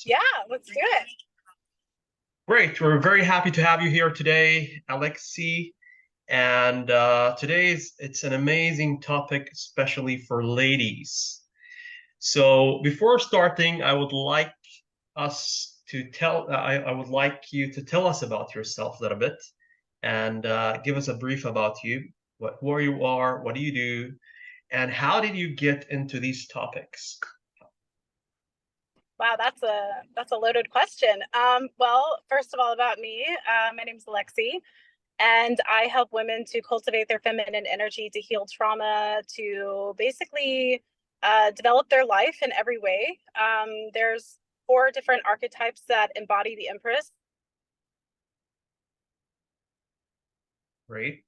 Yeah, let's do it. Great. We're very happy to have you here today, Alexi. And it's an amazing topic, especially for ladies. So before starting, I would like you to tell us about yourself a little bit and give us a brief about you, where you are, what do you do, and how did you get into these topics? Wow, that's a loaded question. Well, first of all, about me, my name's Alexi, and I help women to cultivate their feminine energy, to heal trauma, to basically develop their life in every way. There's four different archetypes that embody the Empress. Great.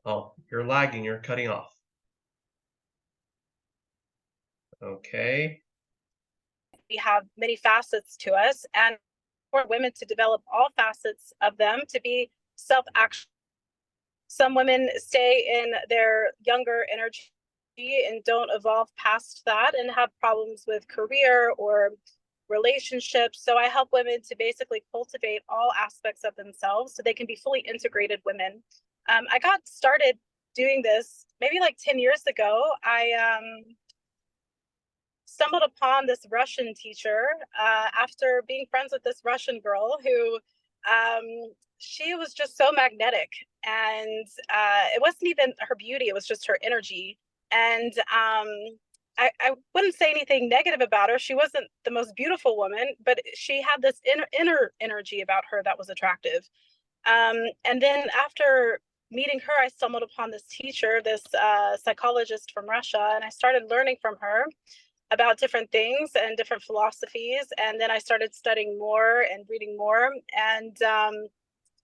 Oh, you're lagging, you're cutting off. Okay. We have many facets to us, and for women to develop all facets of them to be self-actual. Some women stay in their younger energy and don't evolve past that and have problems with career or relationships. So I help women to basically cultivate all aspects of themselves so they can be fully integrated women. I got started doing this maybe like 10 years ago. I stumbled upon this Russian teacher after being friends with this Russian girl who she was just so magnetic. And it wasn't even her beauty, it was just her energy. And I wouldn't say anything negative about her. She wasn't the most beautiful woman, but she had this inner energy about her that was attractive. And then after meeting her, I stumbled upon this teacher, this psychologist from Russia, and I started learning from her about different things and different philosophies. And then I started studying more and reading more. And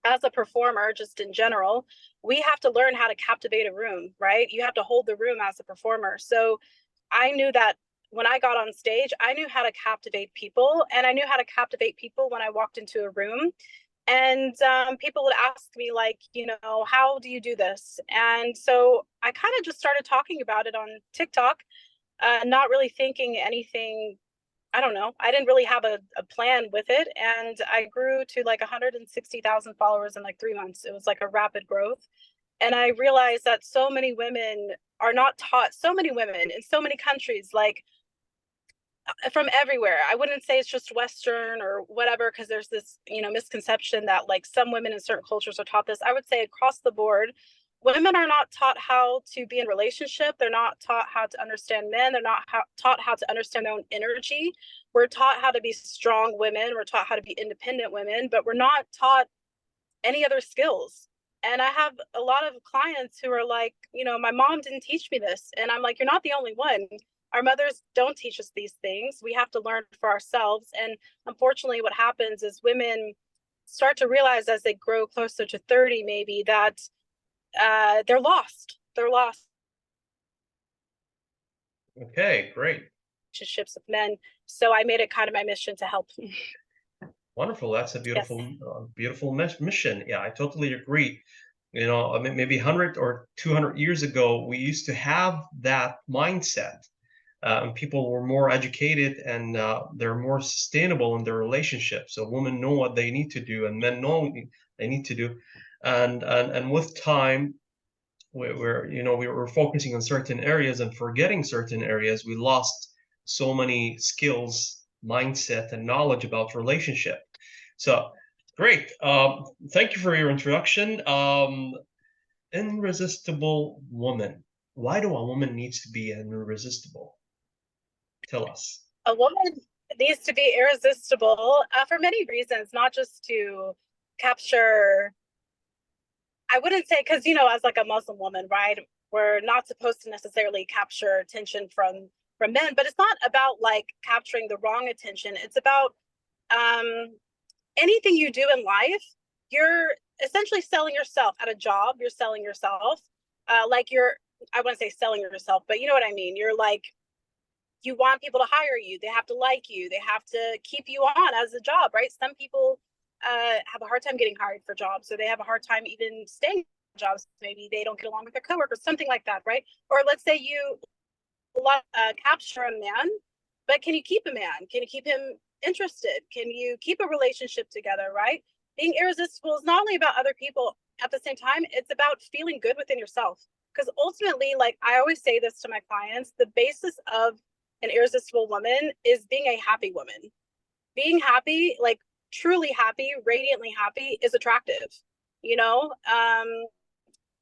as a performer, just in general, we have to learn how to captivate a room, right? You have to hold the room as a performer. So I knew that when I got on stage, I knew how to captivate people. And I knew how to captivate people when I walked into a room. And people would ask me, like, how do you do this? And so I kind of just started talking about it on TikTok, not really thinking anything. I don't know. I didn't really have a plan with it. And I grew to like 160,000 followers in like 3 months. It was like a rapid growth. And I realized that so many women are not taught, so many women in so many countries, like from everywhere. I wouldn't say it's just Western or whatever, because there's this, misconception that like some women in certain cultures are taught this. I would say across the board, women are not taught how to be in relationship. They're not taught how to understand men. They're not taught how to understand their own energy. We're taught how to be strong women. We're taught how to be independent women, but we're not taught any other skills. And I have a lot of clients who are like, my mom didn't teach me this. And I'm like, you're not the only one. Our mothers don't teach us these things. We have to learn for ourselves. And unfortunately, what happens is women start to realize as they grow closer to 30, maybe, that they're lost. They're lost Okay, great. relationships with men. So I made it kind of my mission to help. Wonderful. That's a Yes. beautiful mission. Yeah, I totally agree. I mean, maybe 100 or 200 years ago, we used to have that mindset, and people were more educated and they're more sustainable in their relationship. So women know what they need to do, and men know they need to do. And with time, we were focusing on certain areas and forgetting certain areas. We lost so many skills, mindset, and knowledge about relationship. So great. Thank you for your introduction. Irresistible woman. Why do a woman needs to be an irresistible? Tell us. A woman needs to be irresistible for many reasons, not just to capture. I wouldn't say, because as like a Muslim woman, right? We're not supposed to necessarily capture attention from men, but it's not about like capturing the wrong attention. It's about um, anything you do in life. You're essentially selling yourself at a job. You're selling yourself, like you're. I wouldn't say selling yourself, but you know what I mean. You're like, you want people to hire you. They have to like you. They have to keep you on as a job, right? Some people have a hard time getting hired for jobs, or they have a hard time even staying in jobs. Maybe they don't get along with their coworkers, something like that, right? Or let's say you capture a man but can you keep a man? Can you keep him interested? Can you keep a relationship together, right? Being irresistible is not only about other people, at the same time, it's about feeling good within yourself. Because ultimately, like I always say this to my clients, the basis of an irresistible woman is being a happy woman. Being happy, like truly happy, radiantly happy, is attractive. You know,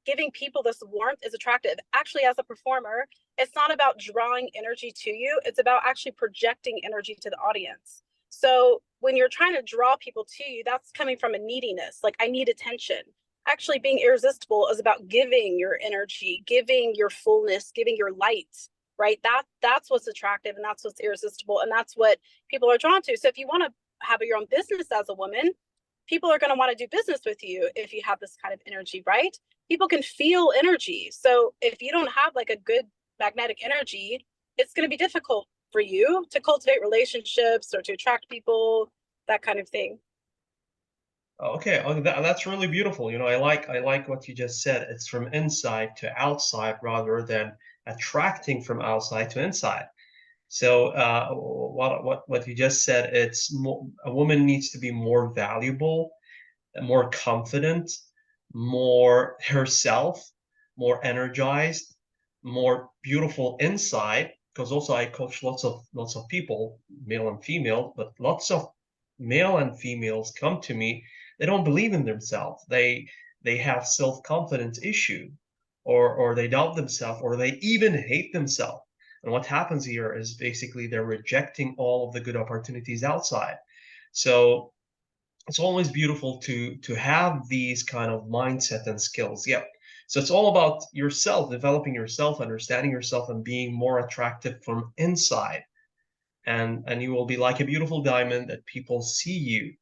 giving people this warmth is attractive. Actually, as a performer, it's not about drawing energy to you, it's about actually projecting energy to the audience. So when you're trying to draw people to you, that's coming from a neediness, like I need attention. Actually, being irresistible is about giving your energy, giving your fullness, giving your light, right? That's what's attractive, and that's what's irresistible, and that's what people are drawn to. So if you want to have your own business as a woman, people are going to want to do business with you if you have this kind of energy, right? People can feel energy. So if you don't have like a good magnetic energy, it's going to be difficult for you to cultivate relationships or to attract people, that kind of thing. Okay, that's really beautiful. I like what you just said. It's from inside to outside rather than attracting from outside to inside. So what you just said, it's more, a woman needs to be more valuable, more confident, more herself, more energized, more beautiful inside. Because also I coach lots of people, male and female, but lots of male and females come to me. They don't believe in themselves. They have self-confidence issue, or they doubt themselves, or they even hate themselves. And what happens here is basically they're rejecting all of the good opportunities outside. So it's always beautiful to have these kind of mindset and skills. Yeah. So it's all about yourself, developing yourself, understanding yourself, and being more attractive from inside. And you will be like a beautiful diamond that people see you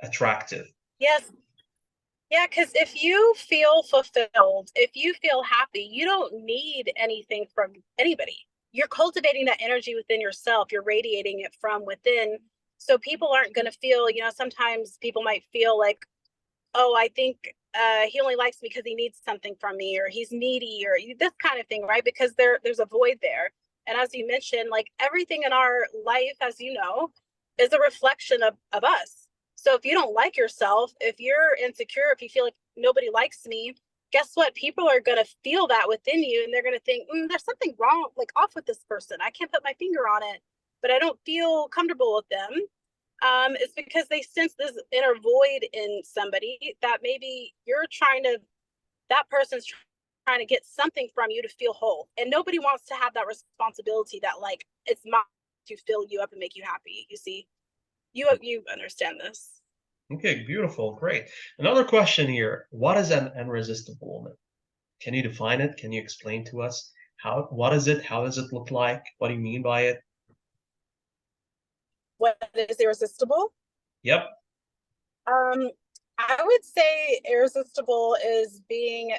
attractive. Yes. Yeah, because if you feel fulfilled, if you feel happy, you don't need anything from anybody. You're cultivating that energy within yourself, you're radiating it from within. So people aren't going to feel, sometimes people might feel like, oh, I think he only likes me because he needs something from me, or he's needy, or this kind of thing, right? Because there's a void there. And as you mentioned, like everything in our life, as you know, is a reflection of us. So if you don't like yourself, if you're insecure, if you feel like nobody likes me, guess what? People are going to feel that within you, and they're going to think, there's something wrong, like off with this person. I can't put my finger on it, but I don't feel comfortable with them. It's because they sense this inner void in somebody that maybe that person's trying to get something from you to feel whole. And nobody wants to have that responsibility that like, it's mine to fill you up and make you happy. You see, you understand this. Okay, beautiful, great. Another question here. What is an irresistible woman? Can you define it? Can you explain to us what is it? How does it look like? What do you mean by it? What is irresistible? Yep. Um, I would say irresistible is being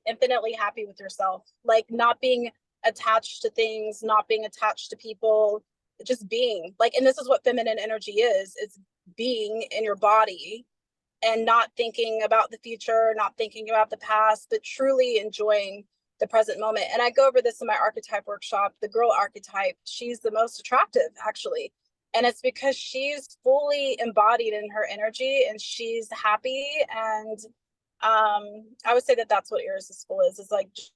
infinitely happy with yourself, like not being attached to things, not being attached to people, just being like, and this is what feminine energy is, it's being in your body and not thinking about the future, not thinking about the past, but truly enjoying the present moment. And I go over this in my archetype workshop. The girl archetype, she's the most attractive, actually. And it's because she's fully embodied in her energy and she's happy. And I would say that that's what irresistible is like just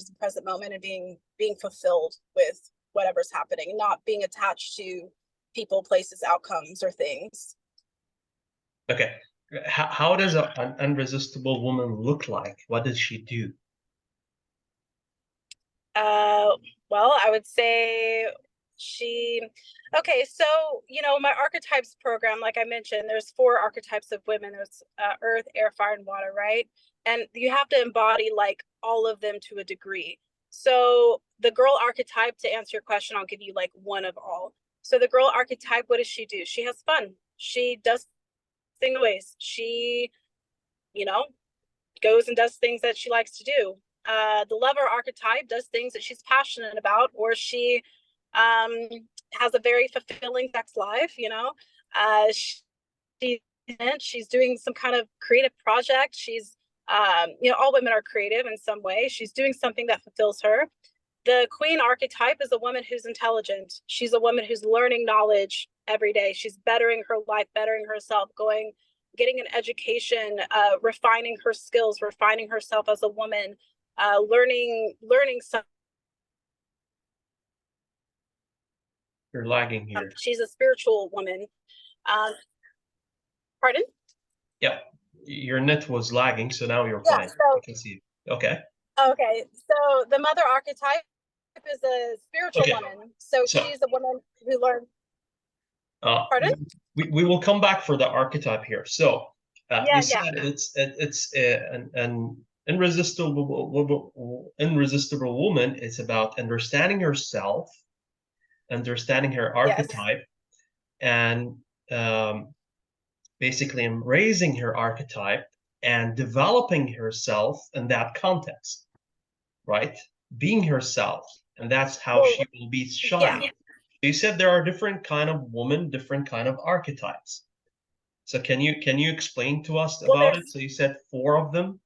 the present moment and being fulfilled with whatever's happening, not being attached to people, places, outcomes, or things. Okay. How does an irresistible woman look like? What does she do? Well, I would say she, okay, so, my archetypes program, like I mentioned, there's 4 archetypes of women. There's earth, air, fire, and water, right? And you have to embody like all of them to a degree. So the girl archetype, to answer your question, I'll give you like one of all. So the girl archetype, what does she do? She has fun. She does things ways. She, you know, goes and does things that she likes to do. The lover archetype does things that she's passionate about, or she has a very fulfilling sex life. She's doing some kind of creative project. She's all women are creative in some way. She's doing something that fulfills her. The queen archetype is a woman who's intelligent. She's a woman who's learning knowledge every day. She's bettering her life, bettering herself, getting an education, refining her skills, refining herself as a woman, learning some. You're lagging here. She's a spiritual woman. Pardon? Yeah, your net was lagging, so now you're Yeah, fine. so I can see you. Okay. okay, so the mother archetype is a spiritual Okay. woman. So So she's a woman who learned. Pardon? we will come back for the archetype here. So you Yeah, said yeah. it's an irresistible woman. It's about understanding herself, understanding her Yes. archetype, and basically embracing her archetype and developing herself in that context, right? Being herself, and that's how Well, she will be yeah. shining. You said there are different kind of women, different kind of archetypes. So can you explain to us Well, about it? there's So you said four of them.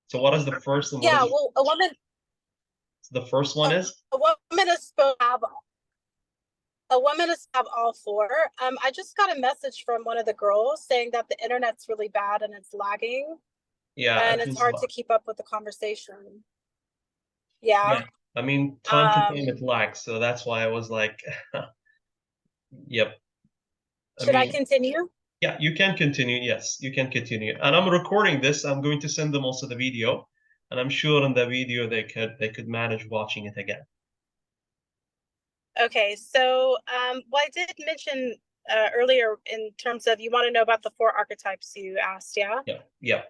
So what is the first and what yeah. is Well, the first one is? a woman is supposed to have a woman is have all four. I just got a message from one of the girls saying that the internet's really bad and it's lagging Yeah, and it it's was hard to keep up with the conversation. Yeah. yeah. I mean, time Um, containment lags, so that's why I was like, yep. I should I mean, continue? yeah, you can continue. Yes, you can continue. And I'm recording this. I'm going to send them also the video, and I'm sure in the video they could manage watching it again. Okay, so well, I did mention earlier in terms of you want to know about the four archetypes you asked, yeah? Yeah, yeah.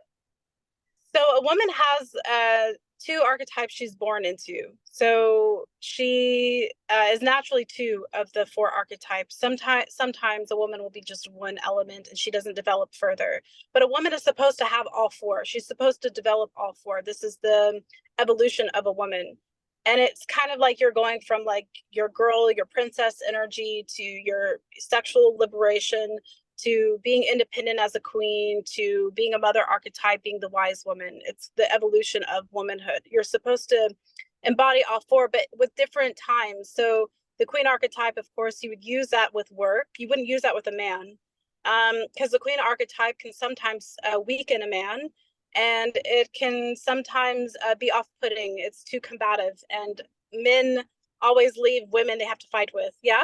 So a woman has two archetypes she's born into. So she is naturally two of the four archetypes. Sometimes a woman will be just one element and she doesn't develop further. But a woman is supposed to have all four. She's supposed to develop all four. This is the evolution of a woman. And it's kind of like you're going from like your girl, your princess energy to your sexual liberation to being independent as a queen, to being a mother archetype, being the wise woman. It's the evolution of womanhood. You're supposed to embody all four, but with different times. So the queen archetype, of course, you would use that with work. You wouldn't use that with a man, because the queen archetype can sometimes weaken a man, and it can sometimes be off-putting. It's too combative, and men always leave women they have to fight with. Yeah.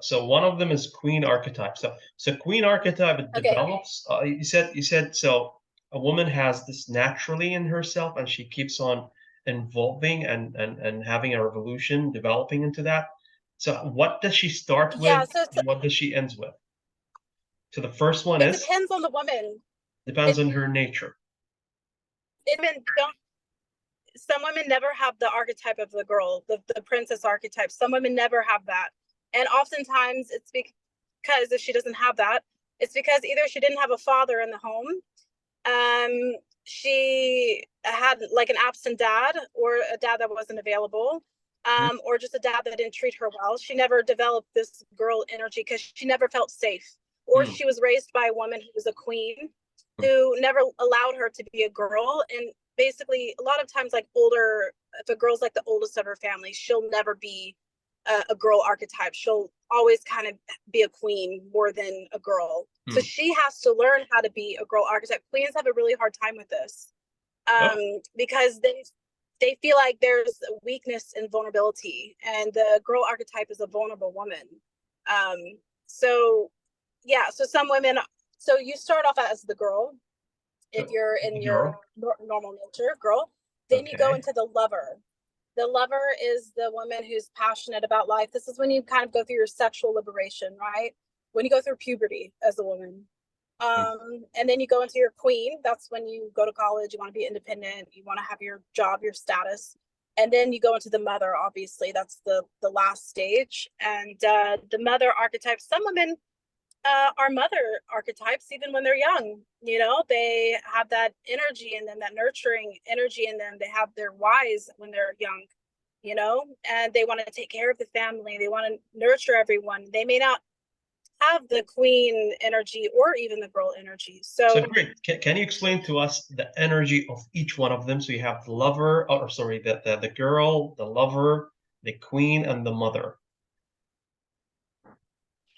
So one of them is queen archetype. So queen archetype it Okay. develops. You said so. A woman has this naturally in herself, and she keeps on evolving and having a revolution, developing into that. So what does she start with, Yeah. So and what does she ends with? So the first one it is depends on the woman. depends It on her nature. women don't. Some women never have the archetype of the girl, the princess archetype. Some women never have that, and oftentimes it's because if she doesn't have that, it's because either she didn't have a father in the home, she had like an absent dad or a dad that wasn't available, Mhm. or just a dad that didn't treat her well. She never developed this girl energy because she never felt safe, or Mm, she was raised by a woman who was a queen mm, who never allowed her to be a girl. And basically, a lot of times, like older, if a girl's like the oldest of her family, she'll never be a girl archetype. She'll always kind of be a queen more than a girl. So mm. she has to learn how to be a girl archetype. Queens have a really hard time with this, Oh, because they feel like there's weakness and vulnerability, and the girl archetype is a vulnerable woman. Um, so yeah, so some women. So you start off as the girl if so you're in the your girl. normal nature, girl. Then you go Okay. into the lover. The lover is the woman who's passionate about life. This is when you kind of go through your sexual liberation, right? When you go through puberty as a woman. Mm, And then you go into your queen. That's when you go to college, you want to be independent, you want to have your job, your status. And then you go into the mother, obviously. That's the last stage. And the mother archetype, some women are mother archetypes even when they're young. They have that energy in them, that nurturing energy in them. They have their wise when they're young, and they want to take care of the family. They want to nurture everyone. They may not have the queen energy or even the girl energy. So So great. Can you explain to us the energy of each one of them? So you have the lover, or sorry, the girl, the lover, the queen, and the mother.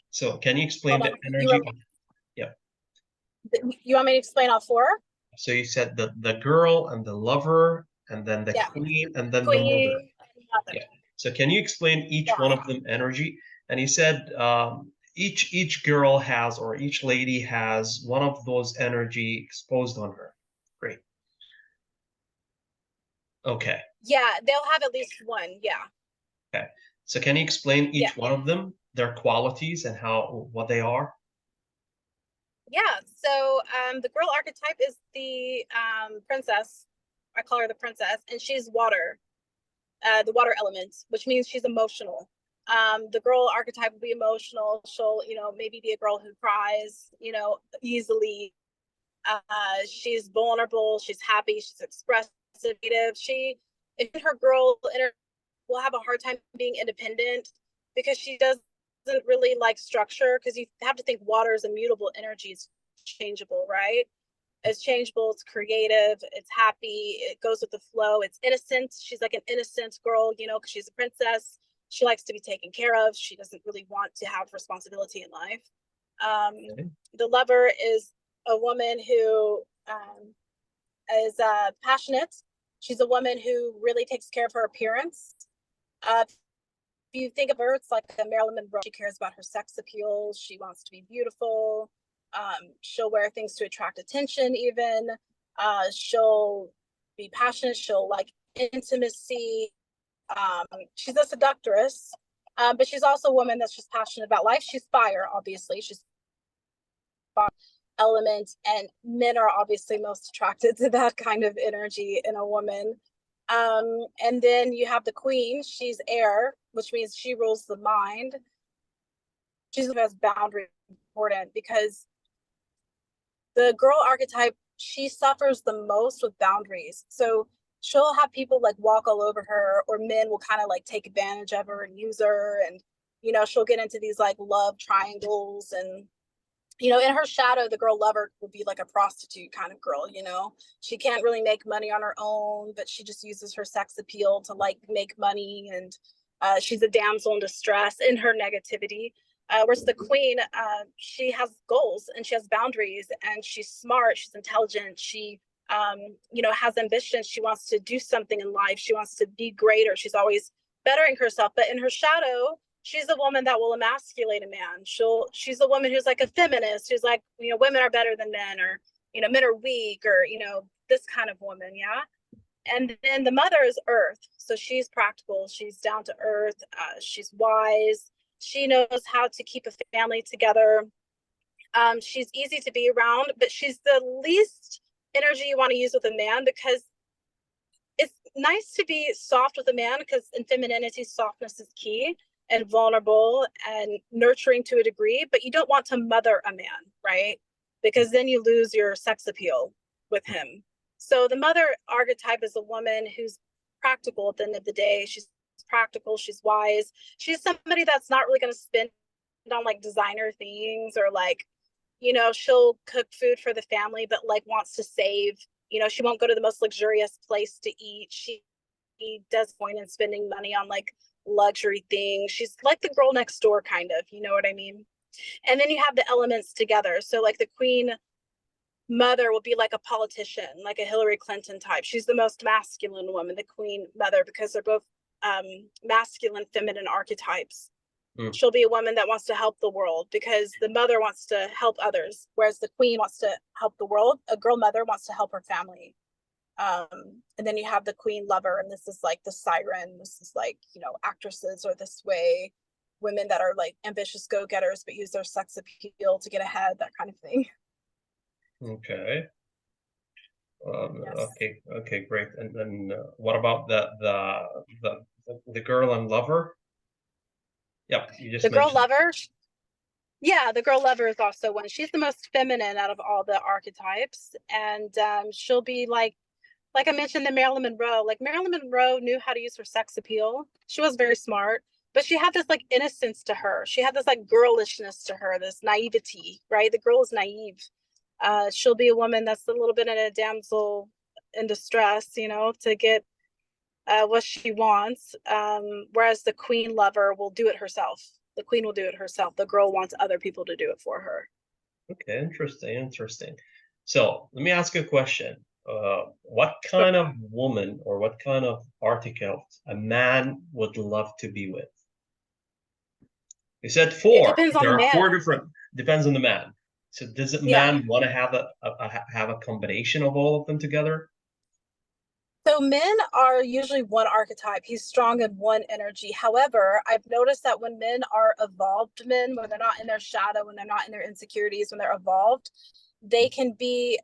So can you explain hold the on, energy of, yeah. you want me to explain all four? So you said the girl and the lover, and then the Yeah, queen, and then the mother. queen and mother. Yeah. So can you explain each one of Yeah. them energy? And he said each girl has, or each lady has one of those energy exposed on her. Great. Okay. Yeah, they'll have at least one. Yeah. Okay. So can you explain Yeah. each one of them, their qualities and what they are? Yeah. So the girl archetype is the princess. I call her the princess, and she's water, the water element, which means she's emotional. The girl archetype will be emotional. She'll, maybe be a girl who cries, easily. She's vulnerable. She's happy. She's expressive. She, in her girl will have a hard time being independent because she doesn't really like structure, because you have to think water is immutable energy. It's changeable, right? It's changeable, it's creative, it's happy, it goes with the flow, it's innocent. She's like an innocent girl, because she's a princess. She likes to be taken care of. She doesn't really want to have responsibility in life. Okay. The lover is a woman who is passionate. She's a woman who really takes care of her appearance. If you think of her, it's like a Marilyn Monroe. She cares about her sex appeal. She wants to be beautiful. She'll wear things to attract attention, even. She'll be passionate. She'll like intimacy. She's a seductress, but she's also a woman that's just passionate about life. She's fire, obviously. She's fire element, and men are obviously most attracted to that kind of energy in a woman. And then you have the queen. She's air, which means she rules the mind. She's has boundary important because the girl archetype, she suffers the most with boundaries. So she'll have people like walk all over her, or men will kind of like take advantage of her and use her. And, she'll get into these like love triangles. And, in her shadow, the girl lover will be like a prostitute kind of girl, She can't really make money on her own, but she just uses her sex appeal to like make money. And she's a damsel in distress in her negativity. Whereas the queen, she has goals and she has boundaries, and she's smart, she's intelligent, she, has ambition. She wants to do something in life. She wants to be greater. She's always bettering herself. But in her shadow, she's a woman that will emasculate a man. She's a woman who's like a feminist, who's like, women are better than men, or, men are weak, or, this kind of woman. Yeah. And then the mother is earth. So she's practical. She's down to earth. She's wise. She knows how to keep a family together. She's easy to be around, but she's the least energy you want to use with a man, because it's nice to be soft with a man, because in femininity, softness is key, and vulnerable and nurturing to a degree, but you don't want to mother a man, right? Because then you lose your sex appeal with him. So the mother archetype is a woman who's practical at the end of the day. She's practical, she's wise. She's somebody that's not really going to spend on like designer things, or like, she'll cook food for the family, but like wants to save. She won't go to the most luxurious place to eat. She does point in spending money on like luxury things. She's like the girl next door, kind of, you know what I mean? And then you have the elements together. So like the queen mother will be like a politician, like a Hillary Clinton type. She's the most masculine woman, the queen mother, because they're both masculine, feminine archetypes. Mm. She'll be a woman that wants to help the world, because the mother wants to help others, whereas the queen wants to help the world. A girl mother wants to help her family. And then you have the queen lover, and this is like the siren. This is like, actresses are this way, women that are like ambitious go-getters but use their sex appeal to get ahead, that kind of thing. Okay. Yes. Okay, great. And then what about the girl and lover? Yep, you just The girl mentioned. lover, yeah, the girl lover is also one. She's the most feminine out of all the archetypes, and she'll be like I mentioned, the Marilyn Monroe. Like Marilyn Monroe knew how to use her sex appeal. She was very smart. but she had this like innocence to her. She had this like girlishness to her, this naivety, right? The girl is naive. She'll be a woman that's a little bit in a damsel in distress, you know, to get what she wants. Whereas the queen lover will do it herself. The queen will do it herself. The girl wants other people to do it for her. Okay, interesting, interesting. So let me ask you a question. What kind of woman or what kind of article a man would love to be with? You said It four. depends on There the are four man. different. Depends on the man. So does a Yeah. man want to have a combination of all of them together? So men are usually one archetype. He's strong in one energy. However, I've noticed that when men are evolved men, when they're not in their shadow, when they're not in their insecurities, when they're evolved, they can be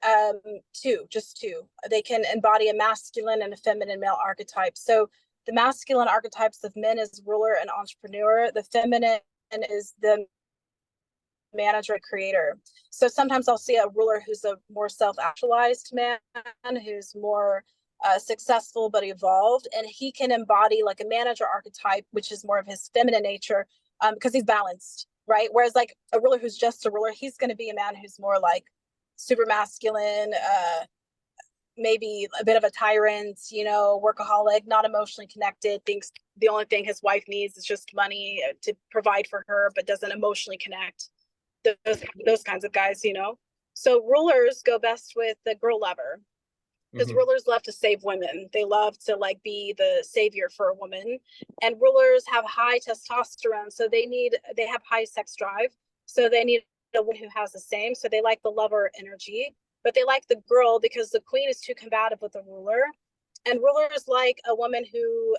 two, just two. They can embody a masculine and a feminine male archetype. So the masculine archetypes of men is ruler and entrepreneur. The feminine is the manager creator. So sometimes I'll see a ruler who's a more self-actualized man, who's more successful but evolved, and he can embody like a manager archetype, which is more of his feminine nature, because he's balanced, right? Whereas like a ruler who's just a ruler, he's going to be a man who's more like super masculine, maybe a bit of a tyrant, you know, workaholic, not emotionally connected, thinks the only thing his wife needs is just money to provide for her, but doesn't emotionally connect. Those kinds of guys, you know. So rulers go best with the girl lover, because Hmm. rulers love to save women. They love to like be the savior for a woman. And rulers have high testosterone, so they have high sex drive. So they need a woman who has the same. So they like the lover energy, but they like the girl because the queen is too combative with the ruler. And rulers like a woman who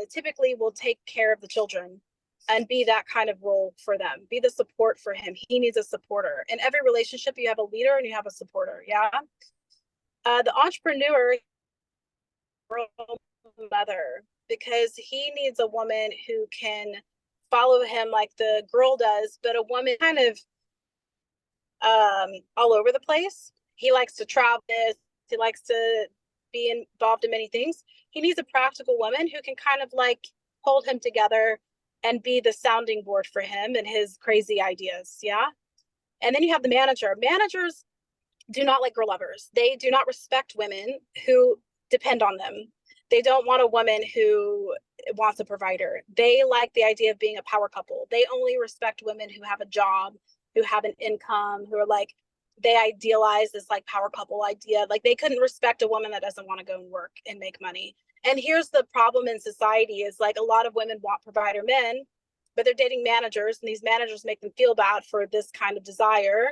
typically will take care of the children and be that kind of role for them, be the support for him. He needs a supporter. In every relationship, you have a leader and you have a supporter. Yeah. The entrepreneur mother, because he needs a woman who can follow him like the girl does, but a woman kind of all over the place. He likes to travel. He likes to be involved in many things. He needs a practical woman who can kind of like hold him together and be the sounding board for him and his crazy ideas. Yeah. And then you have the manager. Managers do not like girl lovers. They do not respect women who depend on them. They don't want a woman who wants a provider. They like the idea of being a power couple. They only respect women who have a job, who have an income, who are like, they idealize this like power couple idea. Like they couldn't respect a woman that doesn't want to go and work and make money. And here's the problem in society is like a lot of women want provider men, but they're dating managers, and these managers make them feel bad for this kind of desire.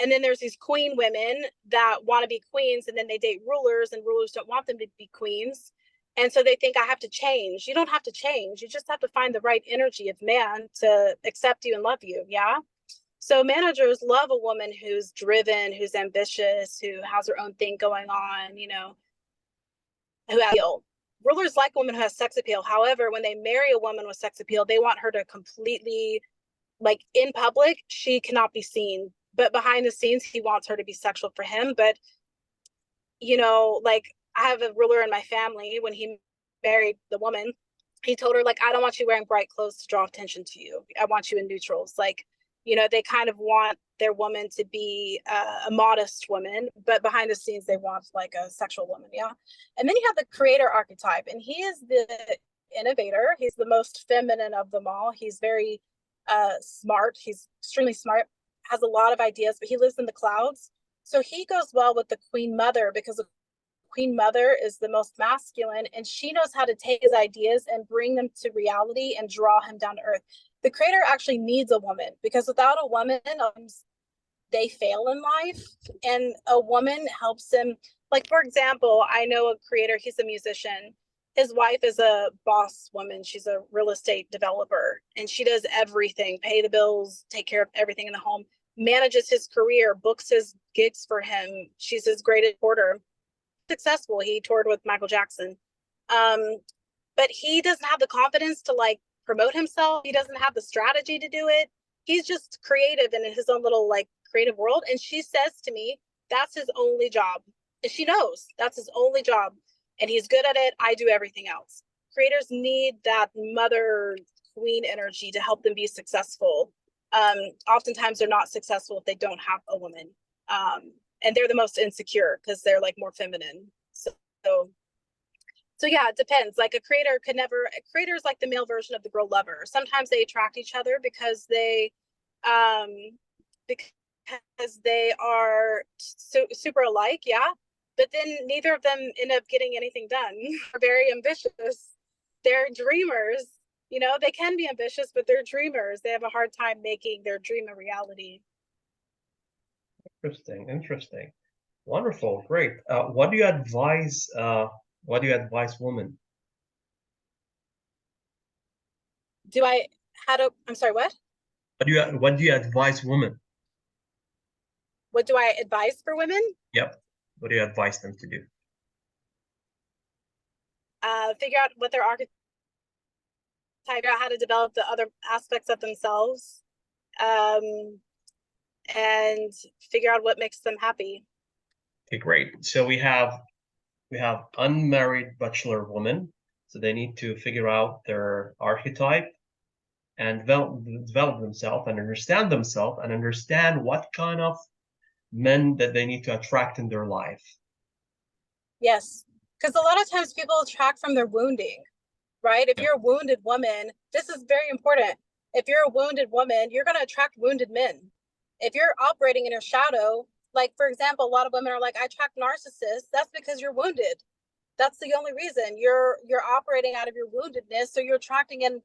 And then there's these queen women that want to be queens, and then they date rulers, and rulers don't want them to be queens. And so they think I have to change. You don't have to change. You just have to find the right energy of man to accept you and love you. Yeah. So managers love a woman who's driven, who's ambitious, who has her own thing going on, you know, who has appeal. Rulers like a woman who has sex appeal. However, when they marry a woman with sex appeal, they want her to completely, like in public, she cannot be seen. But behind the scenes, he wants her to be sexual for him. But, you know, like I have a ruler in my family. When he married the woman, he told her, like, I don't want you wearing bright clothes to draw attention to you. I want you in neutrals. Like, you know, they kind of want their woman to be a modest woman, but behind the scenes, they want like a sexual woman. Yeah. And then you have the creator archetype, and he is the innovator. He's the most feminine of them all. He's very smart. He's extremely smart, has a lot of ideas, but he lives in the clouds. So he goes well with the queen mother because the queen mother is the most masculine, and she knows how to take his ideas and bring them to reality and draw him down to earth. The creator actually needs a woman, because without a woman, they fail in life, and a woman helps him. Like, for example, I know a creator, he's a musician. His wife is a boss woman. She's a real estate developer, and she does everything, pay the bills, take care of everything in the home, manages his career, books his gigs for him. She's his greatest supporter. Successful. He toured with Michael Jackson. Um, but he doesn't have the confidence to like promote himself. He doesn't have the strategy to do it. He's just creative in his own little like creative world. And she says to me, that's his only job. And she knows that's his only job. And he's good at it. I do everything else. creators need that mother queen energy to help them be successful. Oftentimes they're not successful if they don't have a woman. And they're the most insecure because they're like more feminine. So yeah, it depends. Like a creator is like the male version of the girl lover. Sometimes they attract each other because they are so super alike, yeah. But then neither of them end up getting anything done. They're very ambitious. They're dreamers. You know, they can be ambitious, but they're dreamers. They have a hard time making their dream a reality. Interesting. Wonderful, great. What do you advise? What do you advise women? I'm sorry, what? What do you advise women? What do I advise for women? Yep. What do you advise them to do? Figure out what their archetype, figure out how to develop the other aspects of themselves, and figure out what makes them happy. Okay, great. So we have unmarried bachelor women. So they need to figure out their archetype and develop themselves and understand what kind of men that they need to attract in their life. Yes, because a lot of times people attract from their wounding, right? If you're a wounded woman, this is very important. If you're a wounded woman, you're going to attract wounded men. If you're operating in your shadow, like for example, a lot of women are like, I attract narcissists. That's because you're wounded. That's the only reason. You're operating out of your woundedness, so you're attracting in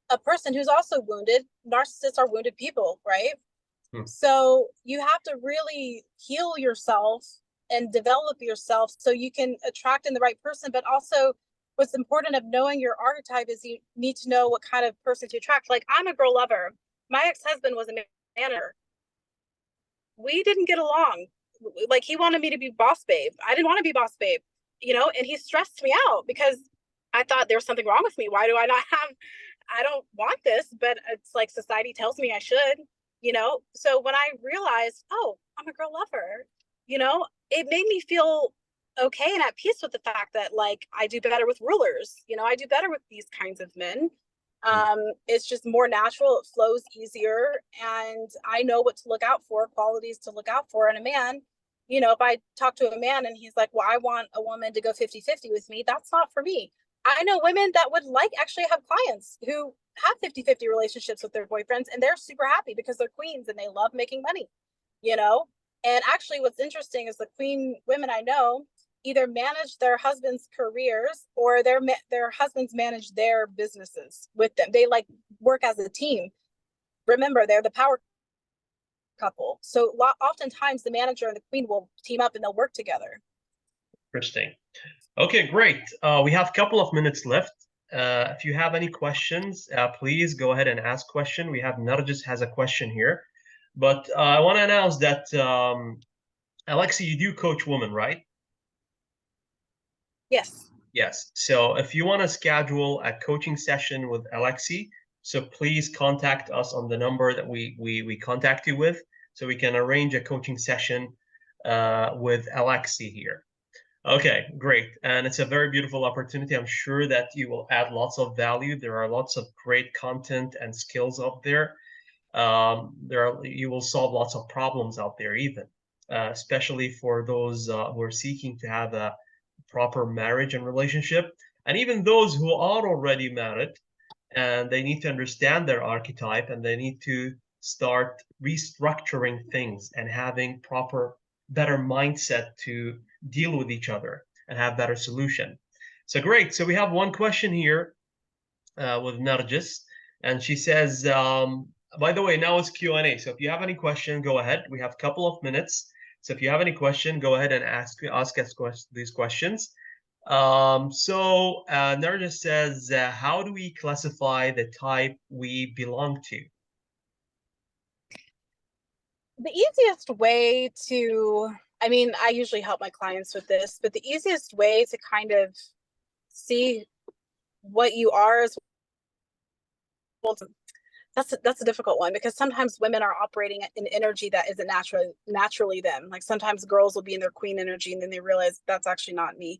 a person who's also wounded. Narcissists are wounded people, right? So you have to really heal yourself and develop yourself so you can attract in the right person. But also what's important of knowing your archetype is you need to know what kind of person to attract. Like I'm a girl lover. My ex-husband was a manager. We didn't get along. Like he wanted me to be boss babe. I didn't want to be boss babe, you know, and he stressed me out because I thought there was something wrong with me. Why do I not have, I don't want this, but it's like society tells me I should, you know? So when I realized, oh, I'm a girl lover, you know, it made me feel okay and at peace with the fact that like I do better with rulers, you know, I do better with these kinds of men. It's just more natural, it flows easier, and I know what to look out for, qualities to look out for in a man. You know, if I talk to a man and he's like, well, I want a woman to go 50-50 with me, that's not for me. I know women that would like actually have clients who have 50-50 relationships with their boyfriends and they're super happy because they're queens and they love making money, you know? And actually what's interesting is the queen women I know either manage their husbands' careers or their husbands manage their businesses with them. They like work as a team. Remember, they're the power couple. So oftentimes the manager and the queen will team up and they'll work together. Interesting. Okay, great. We have a couple of minutes left. If you have any questions, please go ahead and ask question. We have Nargis has a question here, but I want to announce that Alexi, you do coach women, right? Yes. Yes. So if you want to schedule a coaching session with Alexi, so please contact us on the number that we contact you with, so we can arrange a coaching session with Alexi here. Okay, great. And it's a very beautiful opportunity. I'm sure that you will add lots of value. There are lots of great content and skills out there. You will solve lots of problems out there even, especially for those who are seeking to have a proper marriage and relationship, and even those who are already married and they need to understand their archetype and they need to start restructuring things and having better mindset to deal with each other and have better solution. So great. So we have one question here with Nargis, and she says, by the way, now it's Q&A. So if you have any question, go ahead. We have a couple of minutes. So if you have any question, go ahead and ask us these questions. Nargis says, how do we classify the type we belong to? The easiest way to, I mean, I usually help my clients with this, but the easiest way to kind of see what you are is, well, that's a difficult one because sometimes women are operating in energy that isn't naturally them. Like sometimes girls will be in their queen energy and then they realize that's actually not me.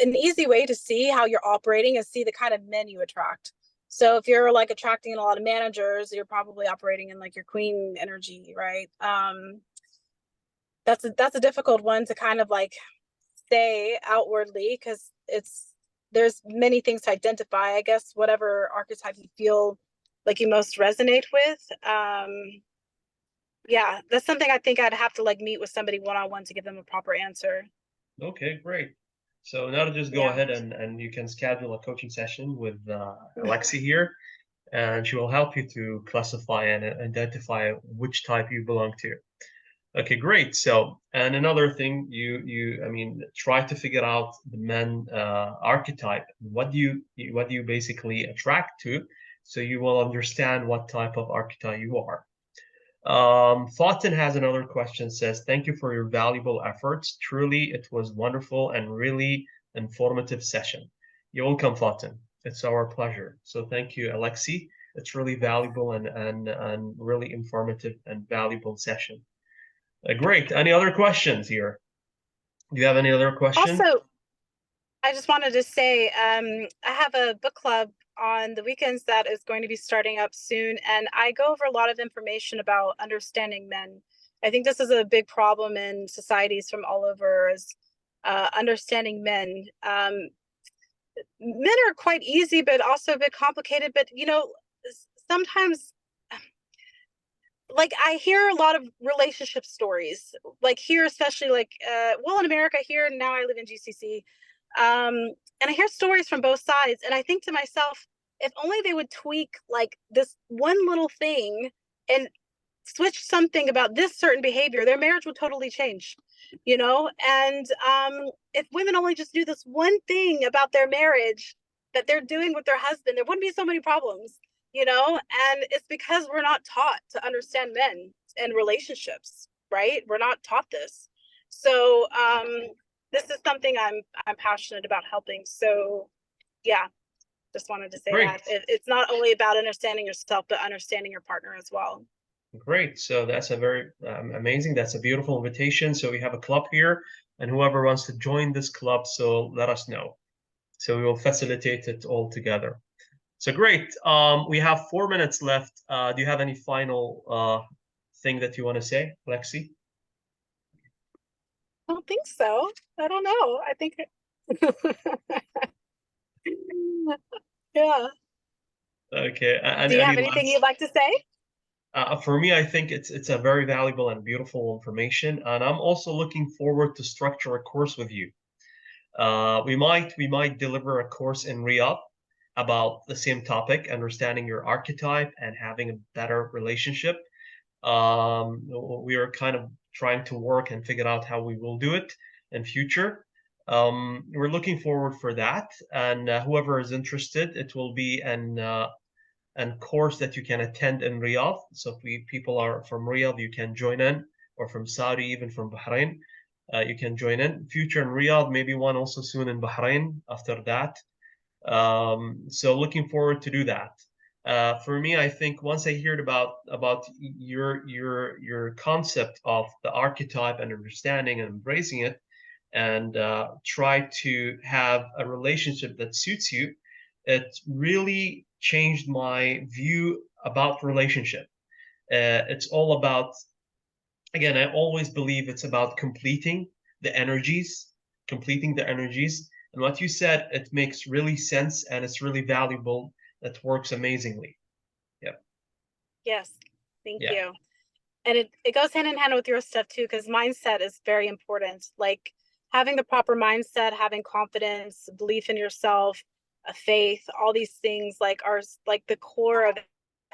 an easy way to see how you're operating is see the kind of men you attract. So if you're like attracting a lot of managers, you're probably operating in like your queen energy, right? That's a difficult one to kind of like say outwardly because there's many things to identify. I guess whatever archetype you feel like you most resonate with. Yeah, that's something I think I'd have to like meet with somebody one-on-one to give them a proper answer. Okay, great. So now to just go Yeah. ahead and you can schedule a coaching session with Alexi here, and she will help you to classify and identify which type you belong to. Okay, great. So, and another thing, I mean, try to figure out the men archetype. What do you basically attract to, so you will understand what type of archetype you are. Fatin has another question, says, thank you for your valuable efforts. Truly, it was wonderful and really informative session. You're welcome, Fatin. It's our pleasure. So thank you, Alexi. It's really valuable and really informative and valuable session. Great. Any other questions here? Do you have any other questions? Also, I just wanted to say, I have a book club on the weekends that is going to be starting up soon, and I go over a lot of information about understanding men. I think this is a big problem in societies from all over is understanding men. Men are quite easy, but also a bit complicated. But you know, sometimes like I hear a lot of relationship stories, like here, especially like well in America here, now I live in GCC. And I hear stories from both sides, and I think to myself, if only they would tweak like this one little thing and switch something about this certain behavior, their marriage would totally change, you know? And if women only just do this one thing about their marriage that they're doing with their husband, there wouldn't be so many problems, you know? And it's because we're not taught to understand men and relationships, right? We're not taught this. So this is something I'm passionate about helping. So yeah, just wanted to say Great. that it's not only about understanding yourself, but understanding your partner as well. Great. So that's a very amazing. That's a beautiful invitation. So we have a club here, and whoever wants to join this club, so let us know. So we will facilitate it all together. So great. We have 4 minutes left. Do you have any final thing that you want to say, Lexi? I don't think so. I don't know. I think yeah. Okay. Do you Any have anything last? you'd like to say? For me, I think it's a very valuable and beautiful information, and I'm also looking forward to structure a course with you. We might deliver a course in Riyadh about the same topic, understanding your archetype and having a better relationship. We are kind of trying to work and figure out how we will do it in future. We're looking forward for that, and whoever is interested, it will be an course that you can attend in Riyadh. So if people are from Riyadh, you can join in, or from Saudi, even from Bahrain, you can join in. Future in Riyadh, maybe one also soon in Bahrain after that. So looking forward to do that. For me, I think once I heard about your concept of the archetype and understanding and embracing it, and try to have a relationship that suits you, it really changed my view about relationship. It's all about, again, I always believe it's about completing the energies. And what you said, it makes really sense and it's really valuable. That works amazingly. Yeah. Yes. Thank Yeah. you. And it goes hand in hand with your stuff too, because mindset is very important. Like having the proper mindset, having confidence, belief in yourself, a faith, all these things like are like the core of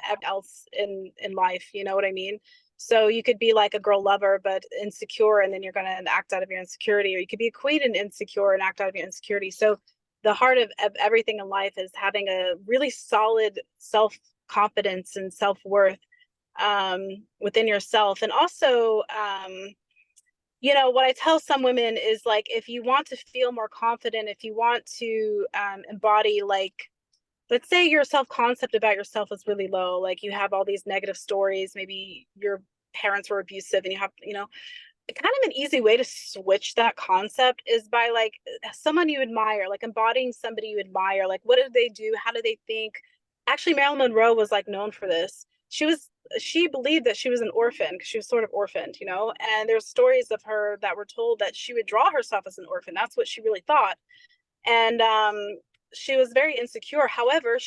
everything else in life. You know what I mean? So you could be like a girl lover, but insecure, and then you're going to act out of your insecurity, or you could be a queen and insecure and act out of your insecurity. So the heart of everything in life is having a really solid self confidence and self worth within yourself. And also, you know, what I tell some women is like, if you want to feel more confident, if you want to embody, like, let's say your self concept about yourself is really low, like you have all these negative stories, maybe your parents were abusive and you have, you know, kind of an easy way to switch that concept is by like someone you admire, like embodying somebody you admire. Like, what do they do? How do they think? Actually, Marilyn Monroe was like known for this. She believed that she was an orphan because she was sort of orphaned, you know. And there's stories of her that were told that she would draw herself as an orphan. That's what she really thought. And she was very insecure. However,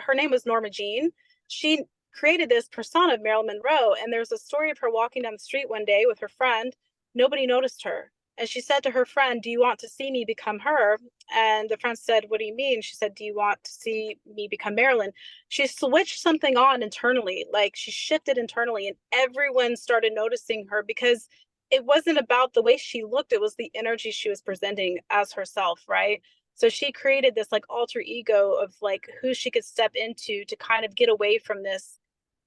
her name was Norma Jean. She created this persona of Marilyn Monroe. And there's a story of her walking down the street one day with her friend. Nobody noticed her. And she said to her friend, "Do you want to see me become her?" And the friend said, "What do you mean?" She said, "Do you want to see me become Marilyn?" She switched something on internally, like she shifted internally, and everyone started noticing her because it wasn't about the way she looked, it was the energy she was presenting as herself, right? So she created this like alter ego of like who she could step into to kind of get away from this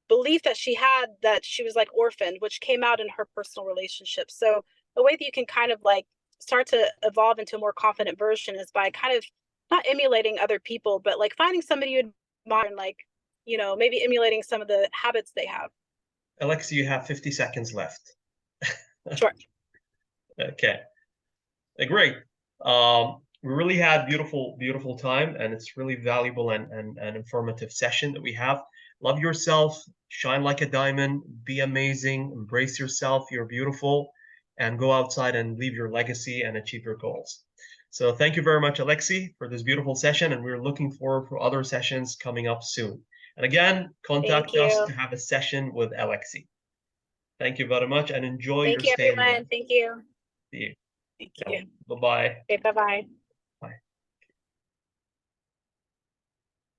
belief that she had that she was like orphaned, which came out in her personal relationships. So the way that you can kind of like start to evolve into a more confident version is by kind of not emulating other people, but like finding somebody you admire and like, you know, maybe emulating some of the habits they have. Alexi, you have 50 seconds left. Sure. Okay. Great. We really had beautiful time, and it's really valuable and informative session that we have. Love yourself, shine like a diamond, be amazing, embrace yourself, you're beautiful, and go outside and leave your legacy and achieve your goals. So thank you very much, Alexi, for this beautiful session, and we're looking forward for other sessions coming up soon. And again, Thank contact us you. to have a session with Alexi. Thank you very much, and enjoy your Thank you, stay in Miami. everyone. Thank you. See you. Thank you. Bye-bye. Okay, bye bye.